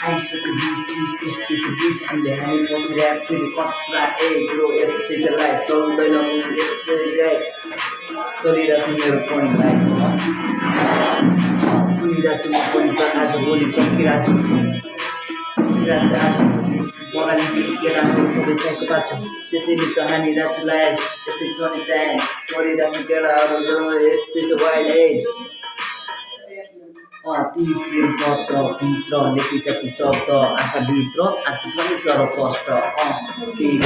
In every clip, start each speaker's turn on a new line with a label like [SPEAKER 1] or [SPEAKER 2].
[SPEAKER 1] आइसक्यो बिच हामीले हामी पछि ऱ्याप फेरि कत्रा ए ब्रो यस्तै छ लाइफ चल्दैन यस्तै गाई चलिरहेको छ मेरो पनि लाइफ सुनिरहेको छु म पनि त आजभोलि चम्किरहेको छु बगाली केटाहरू सबै साइको पाछु त्यसैले त हानिरहेको छु लाइफ यस्तै छ नि टाइम गरिरहेको छु केटाहरू यस्तै छ वाइल्ड एज ती प्रेम पत्र भित्र लेखेका ती शब्द आँखाभित्र आँसु पनि तर कष्ट केही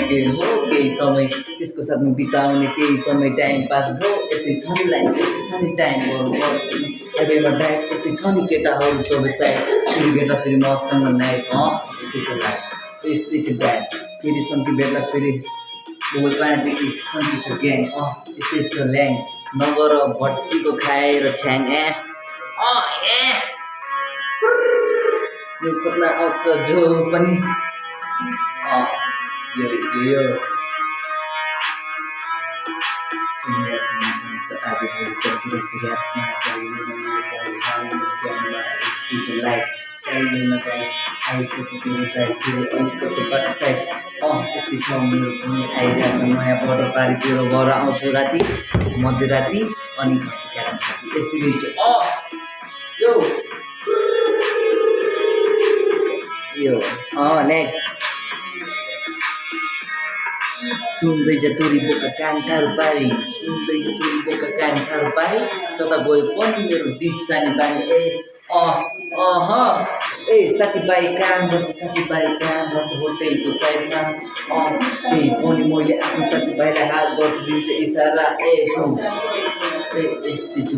[SPEAKER 1] गेम हो केही समय त्यसको साथमा बिताउने केही समय टाइम पास भयो यस्तै छ नि लाइफ यस्तै छ नि टाइम गर्नुपर्छ अहिलेमा डाइट यस्तै छ नि केटाहरू सबै साइड फेरि भेट्दा फेरि मसँग नाइट यस्तै छ लाइफ यस्तै छ डाइट फेरि सन्ती भेट्दा फेरि मोबाइल पाएदेखि सन्ती छ ग्याङ यस्तै छ ल्याङ नगर भट्टीको खाएर छ्याङ यो कत्ला आउँछ जो पनि यो आजभोलि चल्किरहेछ ऱ्यापमा आइसक्यो अलिकति साइड यस्तै छ मेरो पनि आइरहेको छ नयाँ बडो पारितिर घर आउँछु राति मध्यराति अनि यस्तै रहेछ यो नेक्स्ट सुन्दैछ तोरी बोका कान ठाडो पारी सुन्दैछ तोरी बोका कान ठाडो पारी तता गयो पनि मेरो डिस जाने बानी ए साथीभाइ काम गर्छ होटेलको साइडमा त्यही पनि मैले आफ्नो साथीभाइलाई हात गर्छु दिन्छ इसारा सुन यस्तै छु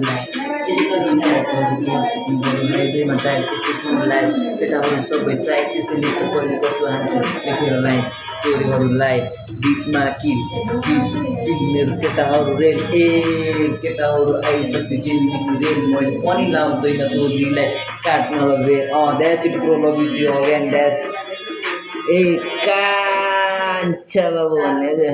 [SPEAKER 1] हाइवेमा टाइम यस्तै छु लाइफ केटाहरू सबै साइड त्यसैले पहिले कस्तो हान्छु लेखेर लाइफ चोरीहरूलाई बिचमा मेरो केटाहरू रेल केटाहरू आइसक्यो जिन्दगी रेल मैले पनि लाउँदैन तोरीलाई काट्न लगे that's it pro love you again that's कान्छा बाबु भन्ने